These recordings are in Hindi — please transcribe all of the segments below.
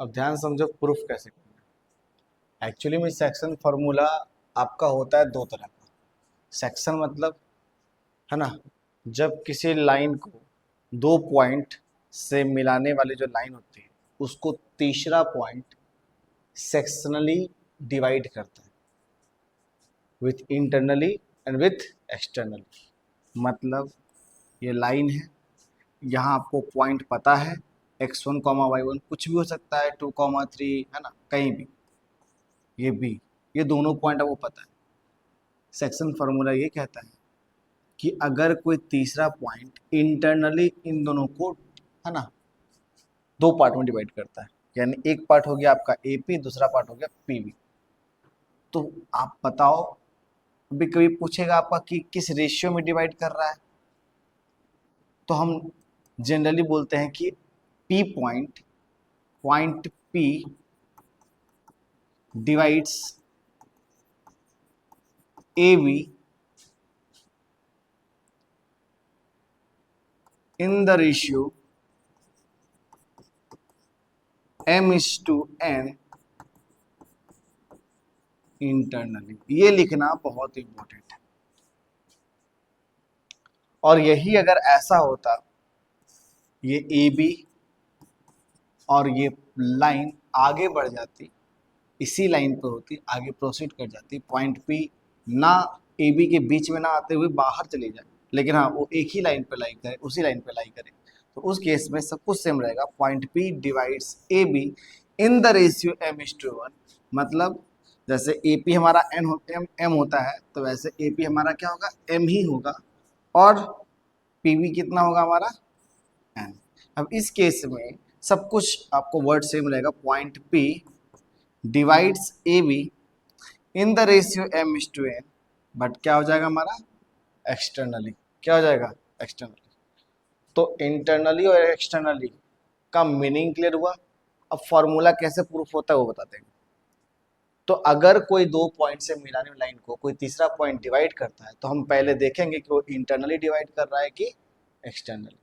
अब ध्यान समझो प्रूफ कैसे करना है। एक्चुअली में सेक्शन फार्मूला आपका होता है दो तरह का। सेक्शन मतलब है ना, जब किसी लाइन को दो पॉइंट से मिलाने वाली जो लाइन होती है उसको तीसरा पॉइंट सेक्शनली डिवाइड करता है with internally and with externally. मतलब ये लाइन है, यहाँ आपको पॉइंट पता है x1 कॉमा y1 कुछ भी हो सकता है, 2 कॉमा 3 है ना, कहीं भी, ये b, ये दोनों पॉइंट आपको पता है। सेक्शन फार्मूला ये कहता है कि अगर कोई तीसरा पॉइंट इंटरनली इन दोनों को है ना दो पार्ट में डिवाइड करता है, यानी एक पार्ट हो गया आपका AP, दूसरा पार्ट हो गया PB, तो आप बताओ, अभी कभी पूछेगा आपका कि किस रेशियो में डिवाइड कर रहा है, तो हम जनरली बोलते हैं कि P point P divides AB in the ratio m/n internally. ये लिखना बहुत इंपॉर्टेंट है। और यही अगर ऐसा होता, ये AB और ये लाइन आगे बढ़ जाती, इसी लाइन पे होती, आगे प्रोसीड कर जाती, पॉइंट P ना AB के बीच में ना आते हुए बाहर चले जाए, लेकिन हाँ वो एक ही लाइन पे लाई करे, उसी लाइन पे लाई करे, तो उस केस में सब कुछ सेम रहेगा। Point P divides AB in the ratio m/1। मतलब जैसे AP हमारा m होता है, तो वैसे AP हमारा क्या होगा, m ही होगा, और PB कितना होगा हमारा, n। अब इस केस में सब कुछ आपको वर्ड सेम रहेगा, point P divides AB in the ratio m/n, but क्या हो जाएगा हमारा, एक्सटर्नली। क्या हो जाएगा, एक्सटर्नली। तो इंटरनली और एक्सटर्नली का मीनिंग क्लियर हुआ। अब फॉर्मूला कैसे प्रूफ होता है वो बताते हैं। तो अगर कोई दो पॉइंट से मिलाने वाली लाइन को कोई तीसरा पॉइंट डिवाइड करता है, तो हम पहले देखेंगे कि वो इंटरनली डिवाइड कर रहा है कि एक्सटर्नली।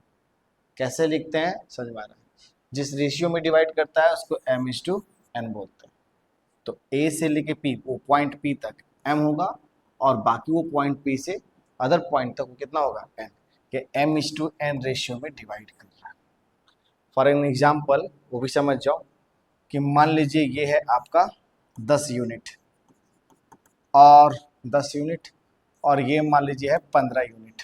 कैसे लिखते हैं समझ में आ रहा है। जिस रेशियो में डिवाइड करता है उसको m/n बोलते हैं। तो A से लेके P, वो पॉइंट P तक m होगा, और बाकी वो पॉइंट P से अदर पॉइंट तक वो कितना होगा, n, कि m/n रेशियो में डिवाइड कर रहा है। फॉर एन एग्जाम्पल वो भी समझ जाओ कि मान लीजिए ये है आपका 10 यूनिट, और 10 यूनिट, और ये मान लीजिए है 15 यूनिट।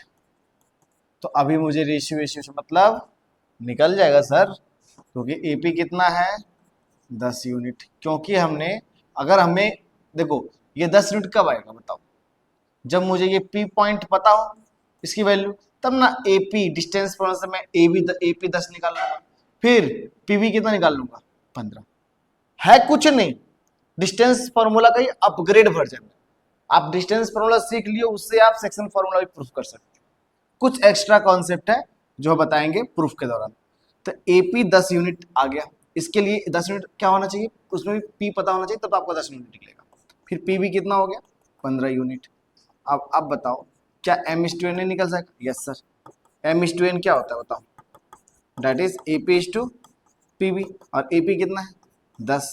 तो अभी मुझे रेशियो रेशियो से मतलब निकल जाएगा सर, क्योंकि AP कितना है, 10 यूनिट। क्योंकि हमने, अगर हमें देखो ये 10 यूनिट कब आएगा बताओ, जब मुझे ये P पॉइंट पता हो इसकी वैल्यू, तब ना AP डिस्टेंस पर से मैं AP 10 निकाल लूंगा, फिर PB कितना निकाल लूंगा, 15। है कुछ नहीं, डिस्टेंस फॉर्मूला का ही अपग्रेड वर्जन है। आप डिस्टेंस फॉर्मूला सीख लियो, उससे आप सेक्शन फॉर्मूला भी प्रूफ कर सकते हो। कुछ एक्स्ट्रा कॉन्सेप्ट है जो बताएंगे प्रूफ के दौरान। तो AP 10 यूनिट आ गया, इसके लिए 10 यूनिट क्या होना चाहिए, उसमें भी P पता होना चाहिए, तब तो आपका 10 यूनिट निकलेगा। फिर PB कितना हो गया, 15 यूनिट। अब बताओ क्या m/n नहीं निकल सकता, यस सर। m/n क्या होता है बताओ, दैट इज AP/PB, और AP कितना है 10,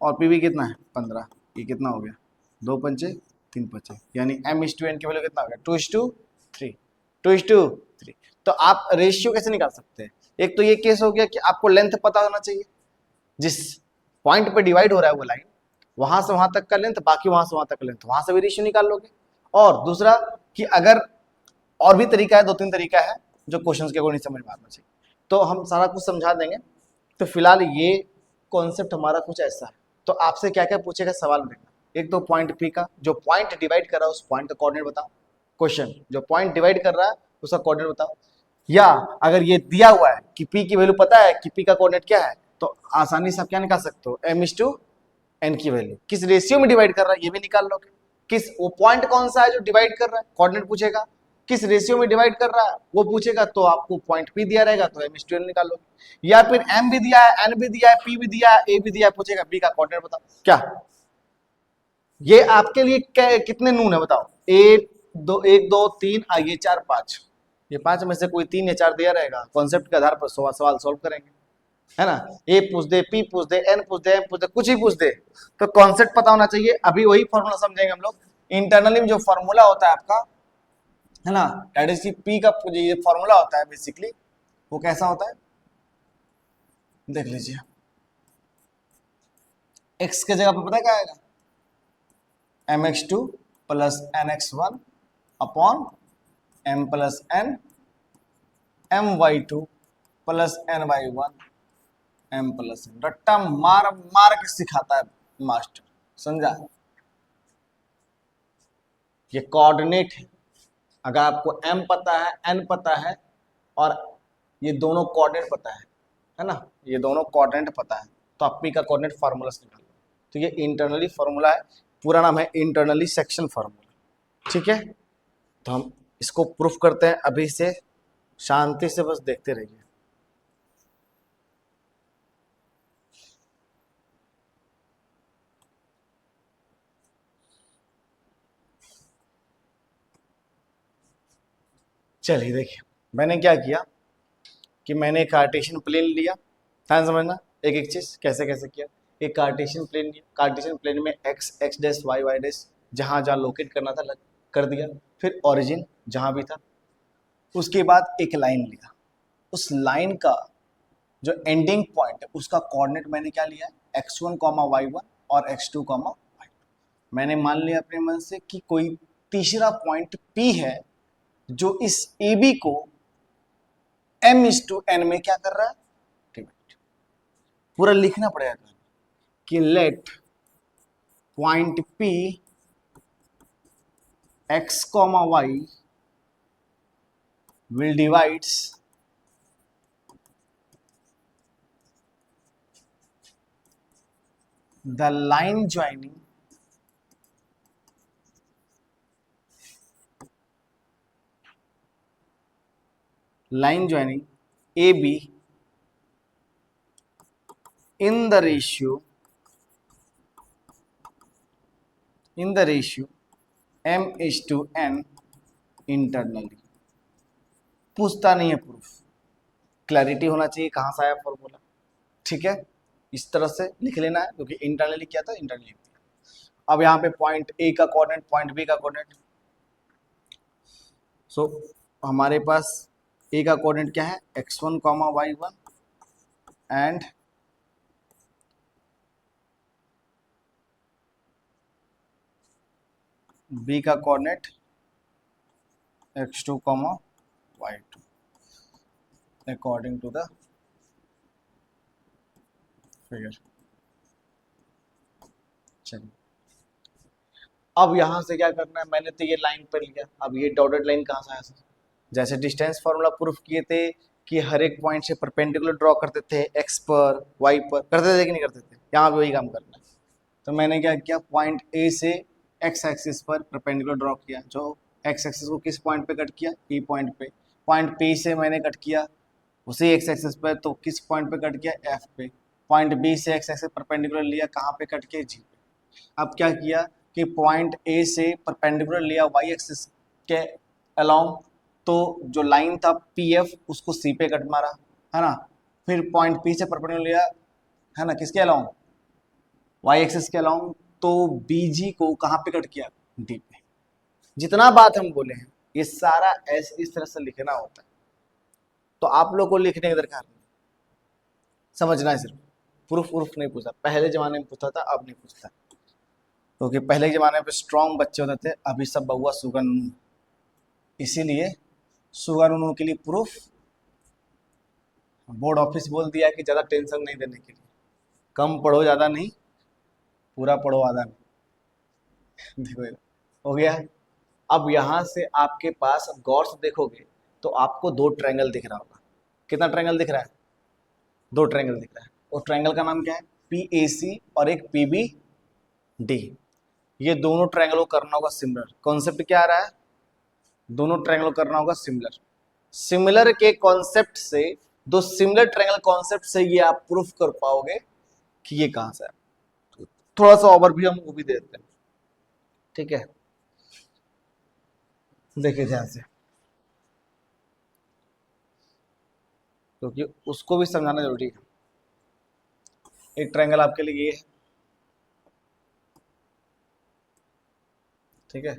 और PB कितना है 15, ये कितना हो गया, 2 पंचे 3 पंचे, यानी m/n की वैल्यू कितना हो गया, 2:3, 2:3। तो आप रेशियो कैसे निकाल सकते हैं, एक तो ये केस हो गया कि आपको लेंथ पता होना चाहिए, जिस पॉइंट पे डिवाइड हो रहा है वो लाइन, वहां से वहां तक का लेंथ, बाकी वहां से वहां तक का लेंथ, वहां से भी रेशियो निकाल लोगे। और दूसरा कि अगर और भी तरीका है, 2-3 तरीका है जो क्वेश्चंस के अकॉर्डिंग समझ में आना चाहिए, तो हम सारा कुछ समझा देंगे। तो फिलहाल ये कॉन्सेप्ट हमारा कुछ ऐसा है। तो आपसे क्या क्या पूछेगा सवाल देखना, एक तो पॉइंट P का, जो पॉइंट डिवाइड कर रहा है उस पॉइंट का कोऑर्डिनेट बताओ। क्वेश्चन, जो पॉइंट डिवाइड कर रहा है उसका कोऑर्डिनेट बताओ। या अगर ये दिया हुआ है कि P की वैल्यू पता है कि P का कोऑर्डिनेट क्या है, तो आसानी से आप क्या निकाल सकते हो, m/n की वैल्यू किस रेशियो में डिवाइड कर रहा है ये भी निकाल लोगे। किस, वो पॉइंट कौन सा है जो डिवाइड कर रहा है, कोऑर्डिनेट पूछेगा, किस रेशियो में डिवाइड कर रहा है वो पूछेगा, तो आपको पॉइंट P दिया रहेगा तो m/n निकाल लो। या फिर m भी दिया है, n भी दिया है, P भी दिया है, A भी दिया है, पूछेगा B का कोऑर्डिनेट बताओ। क्या ये आपके लिए कितने नून है बताओ, 1 2 3 ये 4 5, ये 5 में से कोई 3 या 4 दिया रहेगा, कॉन्सेप्ट के आधार पर सवाल सॉल्व करेंगे। है ना, ए पूछ दे, पी पूछ दे, एन पूछ दे, एम पूछ दे, कुछ ही पूछ दे, तो कॉन्सेप्ट पता होना चाहिए। अभी वही फॉर्मूला समझेंगे हम लोग। इंटरनली जो फॉर्मूला होता है आपका, है ना, दैट इज पी का ये फॉर्मूला होता है बेसिकली, वो कैसा होता है देख लीजिए। एक्स के जगह पे पता क्या आएगा, M X two plus N X one upon M plus N M Y two plus N Y one M plus N. रट्टा मार मार के सिखाता है मास्टर, समझा। ये कोऑर्डिनेट है, अगर आपको एम पता है, एन पता है, और ये दोनों कोऑर्डिनेट पता है ना, ये दोनों कोऑर्डिनेट पता है, तो आप पी का कोऑर्डिनेट फार्मूला से निकाल लो। तो ये इंटरनली फार्मूला है, पूरा नाम है इंटरनली सेक्शन फार्मूला। ठीक है, तो हम इसको प्रूफ करते हैं अभी से, शांति से बस देखते रहिए। चलिए देखिए, मैंने क्या किया कि मैंने एक कार्टेशियन प्लेन लिया, ध्यान समझना एक एक चीज कैसे कैसे किया। एक कार्टेशियन प्लेन लिया, कार्टेशियन प्लेन में X X dash Y Y dash जहां जहां लोकेट करना था कर दिया, फिर ओरिजिन जहां भी था, उसके बाद एक लाइन लिया, उस लाइन का जो एंडिंग पॉइंट है उसका कोऑर्डिनेट मैंने क्या लिया, X one comma Y one और X two comma Y two. मैंने मान लिया अपने मन से कि कोई तीसरा पॉइंट पी है जो इस ए बी को एम इज टू एन में क्या कर रहा है, डिवाइड। पूरा लिखना पड़ेगा कि let point P X comma Y will divides the line joining AB in the ratio m is to n internally। पूछता नहीं है प्रूफ, क्लैरिटी होना चाहिए कहां से आया फॉर्मूला। ठीक है, इस तरह से लिख लेना है, क्योंकि इंटरनली क्या था, इंटरनली। अब यहाँ पे पॉइंट ए का कोऑर्डिनेट, पॉइंट बी का कोऑर्डिनेट, सो हमारे पास ए का कोऑर्डिनेट क्या है, X one comma Y one and B का coordinate X two comma Y two according to the figure. चलिए, अब यहां से क्या करना है, मैंने तो ये लाइन पर लिया, अब ये डॉटेड लाइन कहां से आया, जैसे डिस्टेंस फार्मूला प्रूफ किए थे कि हर एक पॉइंट से परपेंडिकुलर ड्रॉ करते थे, एक्स पर वाई पर करते थे कि नहीं करते थे, यहाँ भी वही काम करना है। तो मैंने क्या किया, पॉइंट ए से एक्स एक्सिस पर परपेंडिकुलर ड्रॉ किया, जो एक्स एक्सिस को किस पॉइंट पे कट किया, ई पॉइंट पे। पॉइंट पी से मैंने कट किया उसी एक्स एक्सिस पर, तो किस पॉइंट पे कट किया, एफ पे। पॉइंट बी से एक्स एक्सिस परपेंडिकुलर लिया, कहाँ पे कट किया, जी पे। अब क्या किया कि पॉइंट ए से परपेंडिकुलर लिया वाई एक्सिस के अलोंग, तो जो लाइन था पी एफ उसको सी पे कट मारा, है ना। फिर पॉइंट पी से परपेंडिकुलर लिया, है ना, किसके अलोंग, वाई एक्सिस के अलोंग, तो बीजी को कहाँ पे कट किया, डी पे। जितना बात हम बोले हैं ये सारा ऐसे इस तरह से लिखना होता है, तो आप लोग को लिखने की दरकार नहीं, समझना है सिर्फ। प्रूफ प्रूफ नहीं पूछा, पहले जमाने में पूछता था, अब नहीं पूछता, क्योंकि पहले के जमाने में स्ट्रॉन्ग बच्चे होते थे, अभी सब बहुआ सुगन, इसीलिए सुगन के लिए प्रूफ बोर्ड ऑफिस बोल दिया कि ज़्यादा टेंशन नहीं देने के लिए, कम पढ़ो ज़्यादा नहीं, पूरा पढ़ो आधा नहीं। देखो हो गया। अब यहाँ से आपके पास गौर से देखोगे तो आपको दो ट्रायंगल दिख रहा होगा। कितना ट्रायंगल दिख रहा है, दो ट्रायंगल दिख रहा है, और ट्रायंगल का नाम क्या है, पी ए सी और एक पी बी डी। ये दोनों ट्रायंगल को करना होगा सिमिलर। कॉन्सेप्ट क्या आ रहा है, दोनों ट्रायंगल करना होगा सिमिलर। सिमिलर के कॉन्सेप्ट से, दो सिमिलर ट्रायंगल कॉन्सेप्ट से ये आप प्रूफ कर पाओगे कि ये कहां से है। थोड़ा सा ओवरव्यू हम वो भी देते हैं, ठीक है। देखिए ध्यान से, क्योंकि उसको भी समझाना जरूरी है। एक ट्रायंगल आपके लिए ये है, ठीक है।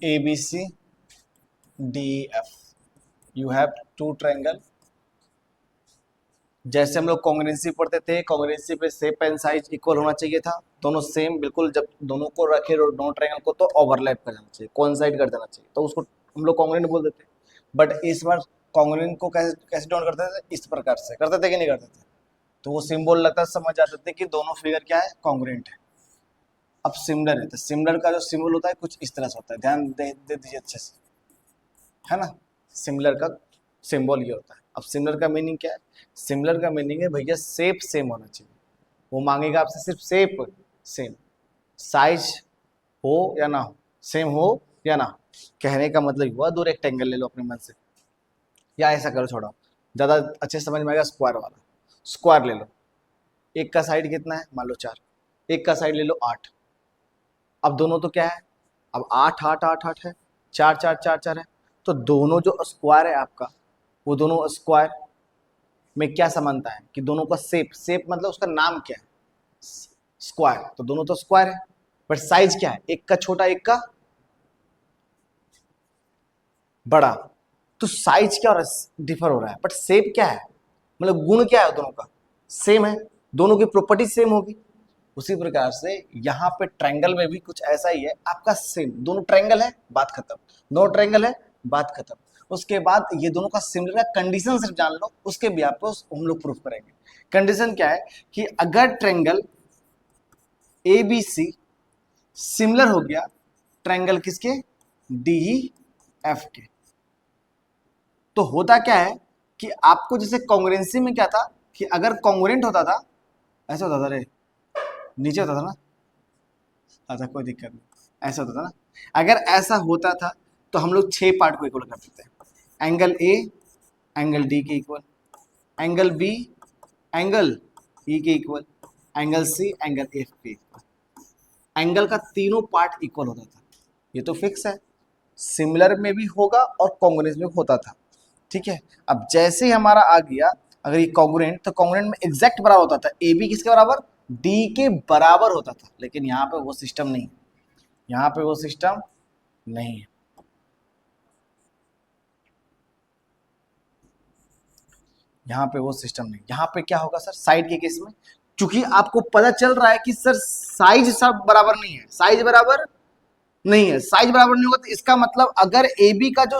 A B C D F, you have to triangle. जैसे हम लोग कॉन्ग्रुएंसी पढ़ते थे, कॉन्ग्रुएंसी पे शेप एंड साइज इक्वल होना चाहिए था, दोनों सेम बिल्कुल। जब दोनों को रखे दोनों ट्रायंगल को, तो ओवरलैप कर जाना चाहिए, कोइंसाइड कर देना चाहिए, तो उसको हम लोग कॉन्ग्रुएंट बोल देते। बट इस बार कॉन्ग्रुएंट को कैसे कैसे डिनोट करते थे, इस प्रकार से करते थे कि नहीं करते थे, तो वो सिंबल लगता समझ जाते थे कि दोनों फिगर क्या है, कॉन्ग्रुएंट है। अब सिमिलर है, तो सिमिलर का जो सिंबल होता है कुछ इस तरह से होता है, ध्यान दे दीजिए अच्छे से, है ना। सिमिलर का सिंबल ये होता है। अब सिमिलर का मीनिंग क्या है, सिमिलर का मीनिंग है भैया शेप सेम होना चाहिए। वो मांगेगा आपसे सिर्फ शेप सेम, साइज हो या ना हो, सेम हो या ना हो। कहने का मतलब हुआ दो रेक्टेंगल ले लो अपने मन से, या ऐसा करो, छोड़ो, ज़्यादा अच्छे समझ में आएगा, स्क्वायर वाला। स्क्वायर ले लो, एक का साइड कितना है, मान लो 4, एक का साइड ले लो 8। अब दोनों तो क्या है, अब 8 8 8 8 है, 4 4 4 4 है, तो दोनों जो स्क्वायर है आपका, वो दोनों स्क्वायर में क्या समानता है कि दोनों का शेप, शेप मतलब उसका नाम क्या है, स्क्वायर, तो दोनों तो स्क्वायर है। बट साइज क्या है, एक का छोटा एक का बड़ा, तो साइज क्या हो रहा है, डिफर हो रहा है, बट शेप क्या है, मतलब गुण क्या है, दोनों का सेम है, दोनों की प्रॉपर्टी सेम होगी। उसी प्रकार से यहाँ पे ट्रायंगल में भी कुछ ऐसा ही है, आपका सेम, दोनों ट्रायंगल है, बात खत्म, दोनों ट्रायंगल है, बात खत्म। उसके बाद ये दोनों का सिमिलर है, कंडीशन सिर्फ जान लो, उसके भी आपको हम लोग प्रूफ करेंगे। कंडीशन क्या है कि अगर triangle A B C similar हो गया ट्रायंगल किसके, डी एफ के, तो होता क्या है कि आपको जैसे कॉन्ग्रुएंसी में क्या था कि अगर कॉन्ग्रुएंट होता था, ऐसा होता था रे, नीचे होता था ना, अच्छा कोई दिक्कत नहीं, ऐसा होता था ना, अगर ऐसा होता था तो हम लोग 6 पार्ट को इक्वल कर देते हैं। एंगल ए एंगल डी के equal, angle B angle E के equal, angle C angle F के इक्वल, एंगल का तीनों पार्ट इक्वल होता था। ये तो फिक्स है, सिमिलर में भी होगा और कॉन्ग्रुएंस में होता था, ठीक है। अब जैसे ही हमारा आ गया, अगर ये कॉन्ग्रुएंट, तो कॉन्ग्रुएंट में एग्जैक्ट बराबर होता था, ए बी किसके बराबर, डी के बराबर होता था। लेकिन यहाँ पे वो सिस्टम नहीं है, यहाँ पे वो सिस्टम नहीं है, यहाँ पे वो सिस्टम नहीं। यहाँ पे क्या होगा सर, साइड के केस में चूंकि आपको पता चल रहा है कि सर साइज सब बराबर नहीं है, साइज बराबर नहीं है, साइज बराबर नहीं होगा, तो इसका मतलब अगर ए बी का जो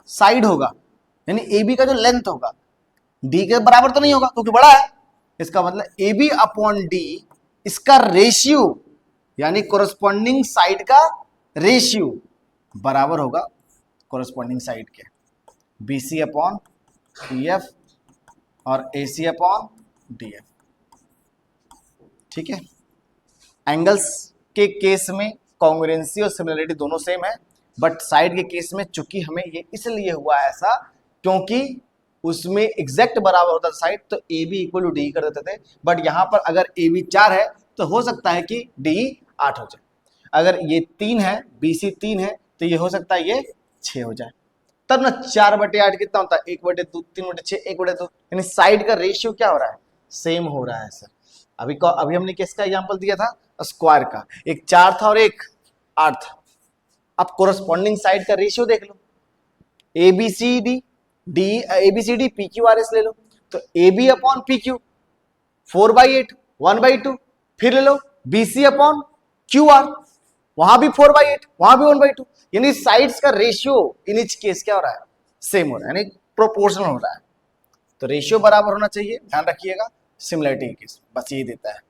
साइड होगा, यानी ए बी का जो लेंथ होगा, डी के बराबर तो नहीं होगा क्योंकि बड़ा है, इसका मतलब ए बी अपॉन डी, इसका रेशियो यानी कोरस्पॉन्डिंग साइड का रेशियो बराबर होगा कोरस्पॉन्डिंग साइड के, B C upon D F और A C upon D F, ठीक है। एंगल्स के केस में कॉन्ग्रुएंसी और सिमिलरिटी दोनों सेम है, बट साइड के केस में चूंकि हमें ये इसलिए हुआ ऐसा क्योंकि उसमें एग्जैक्ट बराबर होता था साइड, तो A B equal to D कर देते थे। बट यहाँ पर अगर ए बी 4 है तो हो सकता है कि डी 8 हो जाए, अगर ये 3 है, बी सी 3 है, तो ये हो सकता है ये 6 हो जाए। तब ना 4/8 कितना होता है, 1/2, 3/6, 1/2, यानी साइड का रेशियो क्या हो रहा है, सेम हो रहा है सर। अभी हमने किसका एग्जांपल दिया था, स्क्वायर का, एक 4 था और एक 8 था। अब कोरस्पॉन्डिंग साइड का रेशियो देख लो, A B C D P Q R S ले लो, तो A B upon P Q 4/8 1/2, फिर ले लो B C upon Q R, वहां भी 4/8 वहां भी 1/2, यानी साइड्स का रेशियो इन इच केस क्या हो रहा है, सेम हो रहा है, यानी प्रोपोर्शनल हो रहा है। तो रेशियो बराबर होना चाहिए, ध्यान रखिएगा, सिमिलरिटी केस बस यही देता है।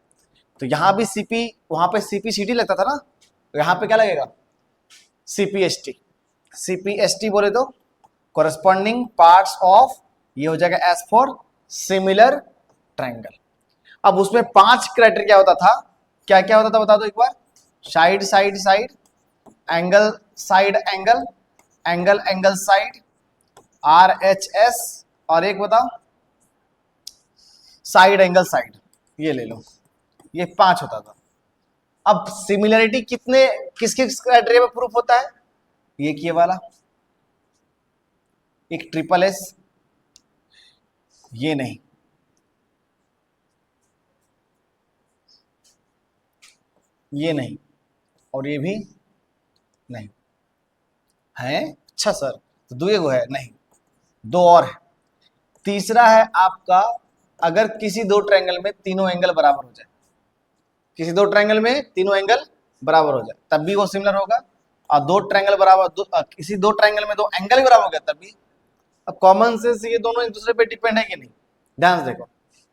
तो यहां भी सीपी, वहां पे सीपीसीटी लगता था ना, तो यहां पे क्या लगेगा, सीपीएसटी। सीपीएसटी बोले तो कोरस्पॉन्डिंग पार्ट्स ऑफ, ये हो जाएगा एस फॉर सिमिलर ट्रायंगल। अब उसमें 5 क्राइटेरिया होता था, क्या क्या होता था बता दो एक बार, side side side, angle side angle, angle angle side, R H S और एक बताओ साइड एंगल साइड, ये ले लो, ये 5 होता था। अब सिमिलरिटी कितने किस किस क्राइटेरिया पे प्रूफ होता है? ये वाला एक ट्रिपल एस, ये नहीं, ये नहीं, और ये भी नहीं है। अच्छा सर, तो दो एगो है नहीं, दो और है। तीसरा है आपका, अगर किसी दो ट्रायंगल में तीनों एंगल बराबर हो जाए, किसी दो ट्रायंगल में तीनों एंगल बराबर हो जाए तब भी वो सिमिलर होगा। और दो ट्रायंगल बराबर किसी दो ट्रायंगल में दो एंगल भी बराबर हो गया तब भी। अब कॉमन सेंस ये दोनों एक दूसरे पे डिपेंड है कि नहीं? ध्यान से देखो,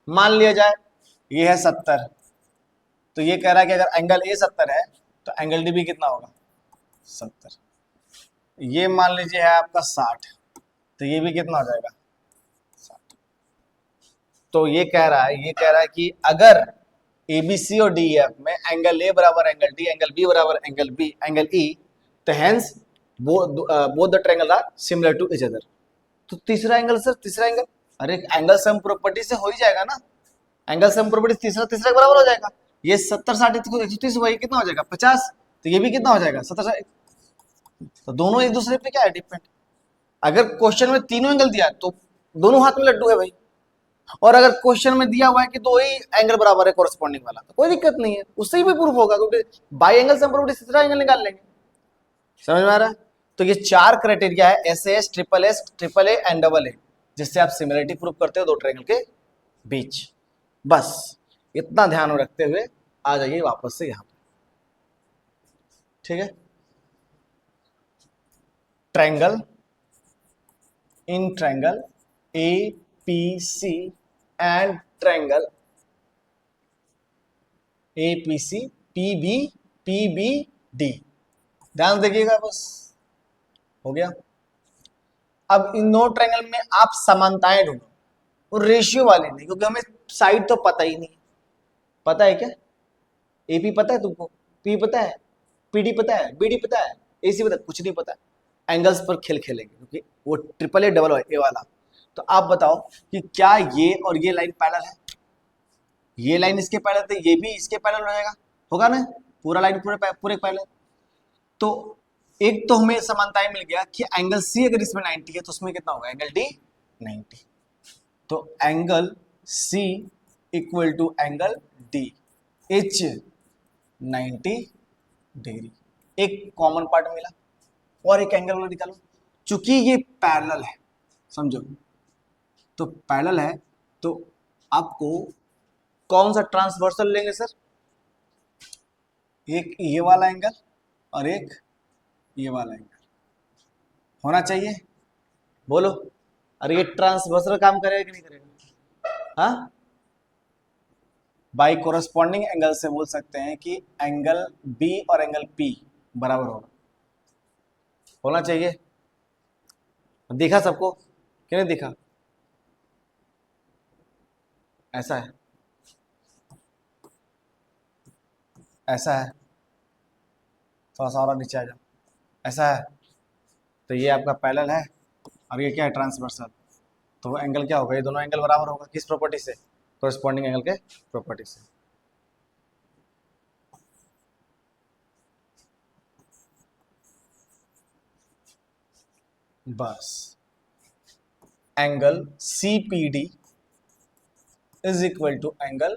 मान लिया जाए ये है 70, तो ये कह रहा है कि अगर एंगल ए 70 है तो एंगल डी भी कितना होगा? 70। ये मान लीजिए है आपका 60, तो ये भी कितना हो जाएगा? 60। तो ये कह रहा है कि अगर ए बी सी और डी एफ में एंगल ए बराबर एंगल डी, एंगल बी बराबर एंगल बी, एंगल ई, तो hence both the triangle are similar to each other. तो तीसरा एंगल सर, तीसरा एंगल, अरे एंगल सम प्रॉपर्टी से हो ही जाएगा ना, एंगल सम प्रॉपर्टी तीसरा तीसरा के बराबर हो जाएगा। ये 70 60 130 हुआ, ये कितना हो जाएगा? 50। तो ये भी कितना हो जाएगा? 70। तो दोनों एक दूसरे पे क्या है? डिपेंड। अगर क्वेश्चन में तीनों एंगल दिया तो दोनों हाथ में लड्डू है भाई, और अगर क्वेश्चन में दिया हुआ है कि दो ही एंगल बराबर है कोरस्पॉन्डिंग वाला, तो कोई दिक्कत नहीं है, उससे ही भी प्रूफ होगा, क्योंकि बाई एंगल सम प्रॉपर्टी से तीसरा एंगल निकाल लेंगे। समझ में आ रहा है? तो ये 4 क्राइटेरिया है, S, triple A and double A, जिससे आप सिमिलरिटी प्रूफ करते हो दो ट्रायंगल के बीच। बस इतना ध्यान में रखते हुए आ जाइए वापस से यहां पर, ठीक है? Triangle, in triangle A P C and triangle A P C P B D, ध्यान देखिएगा, बस हो गया। अब इन दो ट्रायंगल में आप समानताएं ढूंढो, और रेशियो वाली नहीं, क्योंकि हमें साइड तो पता ही नहीं। पता है क्या? एपी पता है तुमको? पी पता है? पीडी पता है? बीडी पता है? एसी पता है? कुछ नहीं पता। एंगल्स पर खेल खेलेंगे, क्योंकि वो ट्रिपल ए डबल ए वाला। तो आप बताओ कि क्या ये और ये लाइन पैरेलल है? ये लाइन इसके पैरेलल, तो ये भी इसके पैरेलल हो जाएगा, होगा ना? पूरा लाइन पूरे पूरे पैरेलल। तो एक तो हमें समानताएं मिल गया कि एंगल सी अगर इसमें 90 है तो उसमें कितना होगा? Angle D 90। तो angle C equal to angle D, each 90 degree. एक कॉमन पार्ट मिला, और एक एंगल निकालो। चूंकि ये पैरेलल है, समझो, तो पैरेलल है तो आपको कौन सा ट्रांसवर्सल लेंगे सर? एक ये वाला एंगल और एक ये वाला एंगल होना चाहिए। बोलो, अरे ये ट्रांसवर्सल काम करेगा कि नहीं करेगा? हाँ, बाई कोरस्पॉन्डिंग एंगल से बोल सकते हैं कि एंगल बी और एंगल पी बराबर होगा, होना चाहिए। दिखा सबको कि नहीं दिखा? ऐसा है, ऐसा है, थोड़ा सा और नीचे आ जाओ, ऐसा है। तो ये आपका पैरेलल है और ये क्या है? ट्रांसवर्सल। तो वो एंगल क्या होगा? ये दोनों एंगल बराबर होगा, किस प्रॉपर्टी से? कोरस्पॉन्डिंग एंगल के प्रॉपर्टी से। बस angle C P D is equal to angle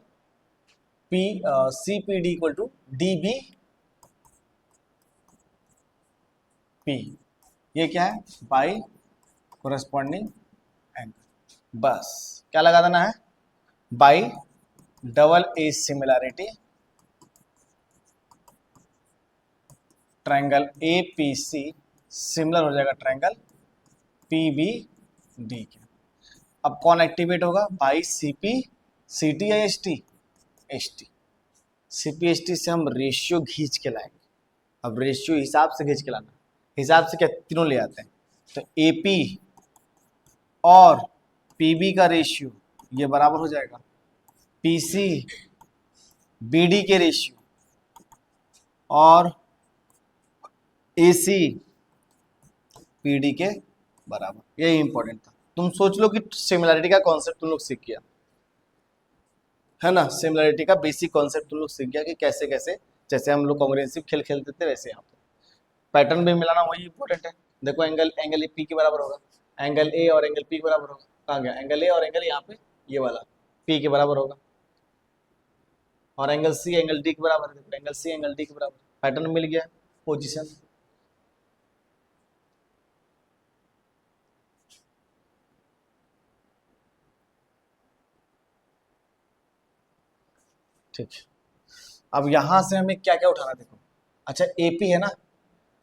P C P D equal to D B P. ये क्या है? By corresponding angle. बस क्या लगा देना है? By double A similarity triangle A P C similar हो जाएगा ट्रायंगल पी बी डी के। अब कौन एक्टिवेट होगा? By C P C T या S T? S T. C P S T से हम रेशियो खींच के लाएंगे। अब रेशियो हिसाब से खींच के लाना, हिसाब से क्या? तीनों ले आते हैं। तो ए पी और पी बी का रेशियो ये बराबर हो जाएगा पी सी बी डी के रेशियो और ए सी पी डी के बराबर। यही इंपॉर्टेंट था। तुम सोच लो कि सिमिलैरिटी का कॉन्सेप्ट तुम लोग सीख गया है ना, सिमिलैरिटी का बेसिक कॉन्सेप्ट तुम लोग सीख गया कि कैसे कैसे, जैसे हम लोग कॉन्ग्रेंसिव खेल खेलते थे वैसे यहाँ पे पैटर्न भी मिलाना वही इंपॉर्टेंट है। देखो एंगल एंगल ए पी के बराबर होगा, एंगल ए और एंगल पी के बराबर होगा, कहाँ गया एंगल ए और एंगल यहाँ पे ये वाला पी के बराबर होगा, और एंगल सी एंगल डी के बराबर है, एंगल सी एंगल डी के बराबर, पैटर्न मिल गया, पोजीशन। ठीक, अब यहां से हमें क्या क्या उठाना देखो। अच्छा एपी है ना,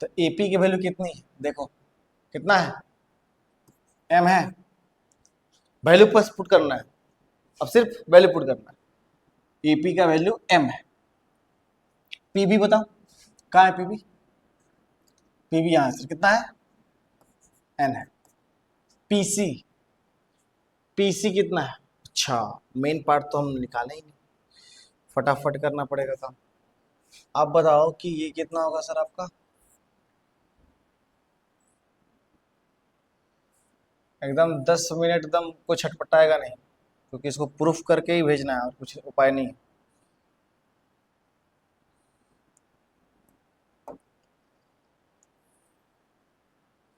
तो एपी की वैल्यू कितनी है देखो, कितना है एम है, वैल्यू पर पुट करना है, अब सिर्फ वैल्यू पुट करना है, एपी का वैल्यू एम है। पीबी बताओ कहाँ है पीबी, पीबी यहां से कितना है एन है। पीसी, पीसी कितना है, अच्छा मेन पार्ट तो हम निकाले ही नहीं, फटाफट करना पड़ेगा काम। आप बताओ कि ये कितना होगा सर आपका, एकदम 10 मिनट एकदम कोई छटपटाएगा नहीं, क्योंकि इसको प्रूफ करके ही भेजना है और कुछ उपाय नहीं है।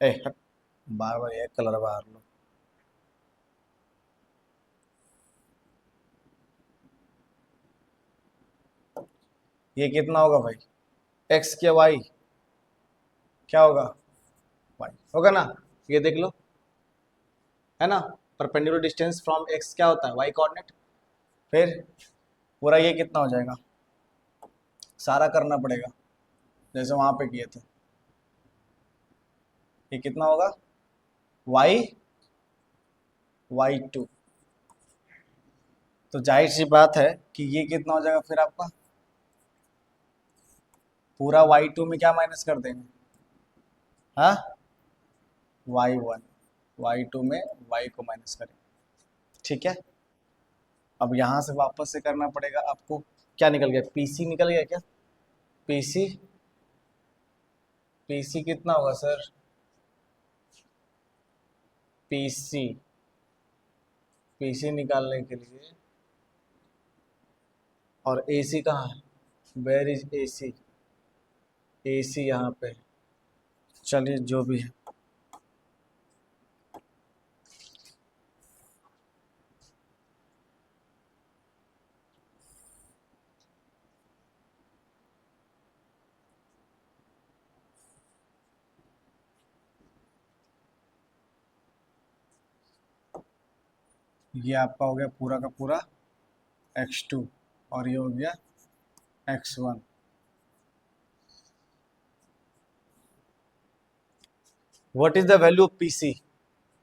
ए हट, बार बार एक कलर बाहर लो। ये कितना होगा भाई, एक्स क्या वाई, क्या होगा वाई होगा ना, ये देख लो है ना, परपेंडिकुलर डिस्टेंस फ्रॉम एक्स क्या होता है वाई कोऑर्डिनेट। फिर पूरा ये कितना हो जाएगा, सारा करना पड़ेगा जैसे वहां पे किए थे, ये कितना होगा वाई वाई टू, तो जाहिर सी बात है कि ये कितना हो जाएगा फिर आपका, पूरा वाई टू में क्या माइनस कर देंगे, हाँ वाई वन, वाई टू में वाई को माइनस करेंगे, ठीक है। अब यहाँ से वापस से करना पड़ेगा आपको, क्या निकल गया पीसी निकल गया क्या, पीसी, पीसी कितना होगा सर, पीसी, पीसी निकालने के लिए, और एसी कहाँ है, वेयर इज एसी, एसी यहाँ पे, चलिए जो भी है। ये आपका हो गया पूरा का पूरा x2 और ये हो गया x1। What is the value of PC,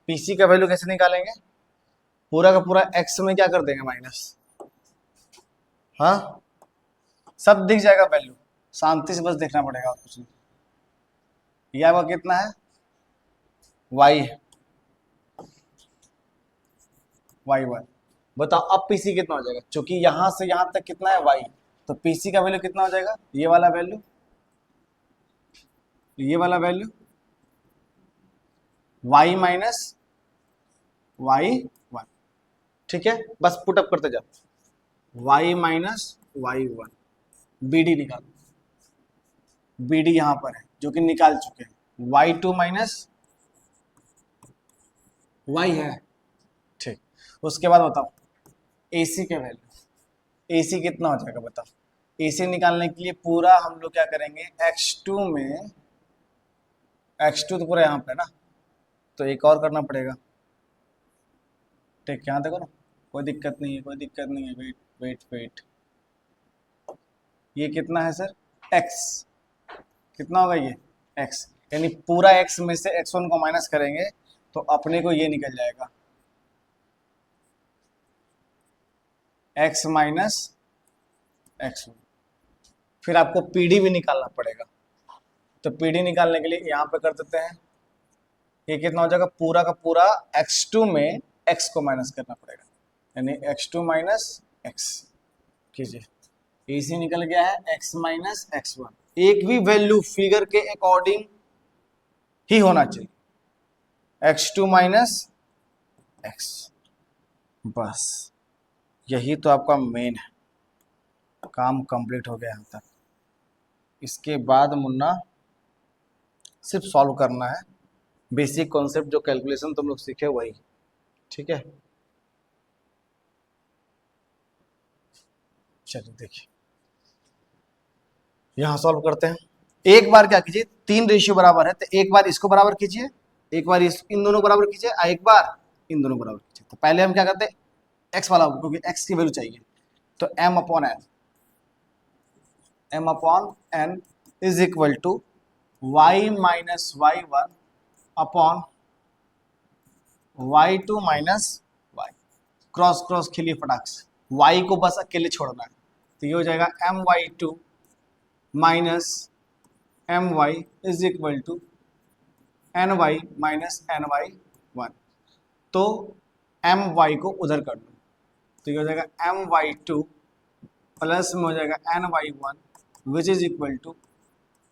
PC का वैल्यू कैसे निकालेंगे, पूरा का पूरा x में क्या कर देंगे माइनस, हाँ सब दिख जाएगा वैल्यू, शांति से बस देखना पड़ेगा कुछ नहीं। ये आपका कितना है y है, y1, बताओ अब पीसी कितना हो जाएगा, क्योंकि यहां से यहां तक कितना है y, तो पीसी का वैल्यू कितना हो जाएगा, ये वाला वैल्यू, ये वाला वैल्यू y माइनस y1, ठीक है, बस पुटअप करते जाओ, y माइनस y1, bd निकालो, bd यहां पर है जो कि निकाल चुके हैं, y2 माइनस y है, ठीक। उसके बाद बताओ AC के वैल्यू, AC कितना हो जाएगा बताओ, AC निकालने के लिए पूरा हम लोग क्या करेंगे, x2 में, x2 तो पूरा यहाँ पे ना, तो एक और करना पड़ेगा, ठीक यहाँ देखो ना, कोई दिक्कत नहीं है, कोई दिक्कत नहीं है, वेट वेट वेट, ये कितना है सर x, कितना होगा ये x, यानी पूरा x में से x1 को माइनस करेंगे तो अपने को ये निकल जाएगा x माइनस x1। फिर आपको PD भी निकालना पड़ेगा, तो PD निकालने के लिए यहाँ पे कर देते हैं, ये कितना हो जाएगा पूरा का पूरा x2 में x को माइनस करना पड़ेगा, यानी x2 माइनस x कीजिए, AC निकल गया है x माइनस x1, एक भी वैल्यू फिगर के अकॉर्डिंग ही होना चाहिए, x2 माइनस एक्स। बस यही तो आपका मेन है, काम कंप्लीट हो गया यहाँ तक। इसके बाद मुन्ना सिर्फ सॉल्व करना है, बेसिक कॉन्सेप्ट जो कैलकुलेशन तुम लोग सीखे वही, ठीक है। चलिए देखिए यहां सॉल्व करते हैं। एक बार क्या कीजिए, 3 रेशियो बराबर है तो एक बार इसको बराबर कीजिए, एक बार इन दोनों बराबर कीजिए, एक बार इन दोनों बराबर कीजिए। तो पहले हम क्या करते हैं, एक्स वाला, क्योंकि एक्स की वैल्यू चाहिए, तो m/n is equal to y minus y1 upon y2 minus y। Cross cross खेलिए फटाक से, y को बस अकेले छोड़ना है, तो ये हो जाएगा my2 minus my is equal to ny minus ny1। तो my को उधर कर दो, तो ये हो जाएगा my2 प्लस में हो जाएगा ny1 which is equal to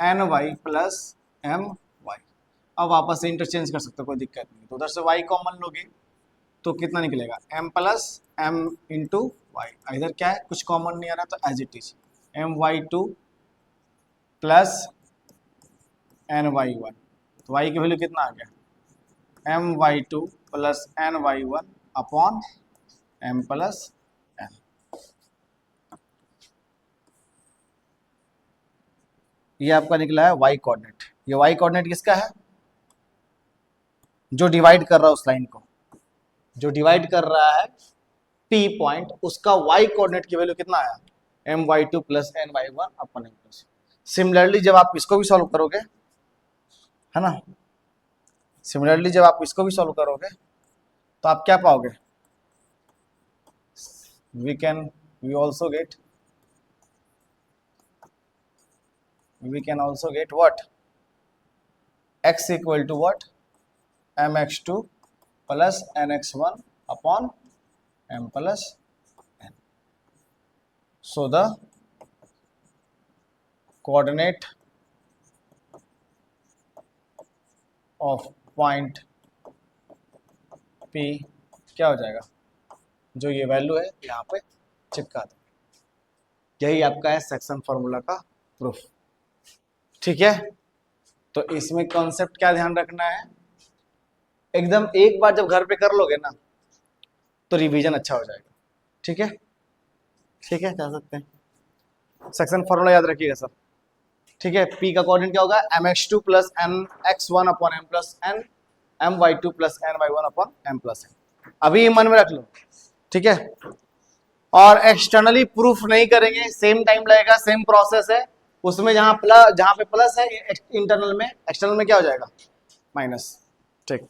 ny plus my। अब वापस से इंटरचेंज कर सकते हो, कोई दिक्कत नहीं। तो उधर से y कॉमन लोगे तो कितना निकलेगा, m plus m into y. इधर क्या है, कुछ कॉमन नहीं आ रहा, तो as it is my2 plus ny1। तो y की वैल्यू कितना आ गया, my2 plus ny1 upon m plus n। ये आपका निकला है y कोऑर्डिनेट। ये y कोऑर्डिनेट किसका है, जो डिवाइड कर रहा है उस लाइन को, जो डिवाइड कर रहा है P पॉइंट, उसका y कोऑर्डिनेट की वैल्यू कितना आया, my2 plus ny1 upon m plus. Similarly जब आप इसको भी सॉल्व करोगे, है ना, सिमिलरली जब आप इसको भी सॉल्व करोगे तो आप क्या पाओगे, we also get what, x equal to what, mx2 plus nx1 upon m plus n। So the coordinate of point P क्या हो जाएगा, जो ये वैल्यू है यहाँ पे चिपका दो। यही आपका है सेक्शन फॉर्मूला का प्रूफ, ठीक है। तो इसमें कॉन्सेप्ट क्या ध्यान रखना है, एकदम एक बार जब घर पे कर लोगे ना तो रिवीजन अच्छा हो जाएगा, ठीक है। ठीक है, जा सकते हैं। सेक्शन फॉर्मूला याद रखिएगा सब, ठीक है। P का कोऑर्डिनेट क्या होगा, mx2 plus nx1 upon m plus n, my2 plus ny1 upon m plus n। अभी ये मन में रख लो, ठीक है। और एक्सटर्नली प्रूफ नहीं करेंगे, सेम टाइम लगेगा, सेम प्रोसेस है। उसमें जहां पे प्लस है इंटरनल में, एक्सटर्नल में क्या हो जाएगा, माइनस, ठीक।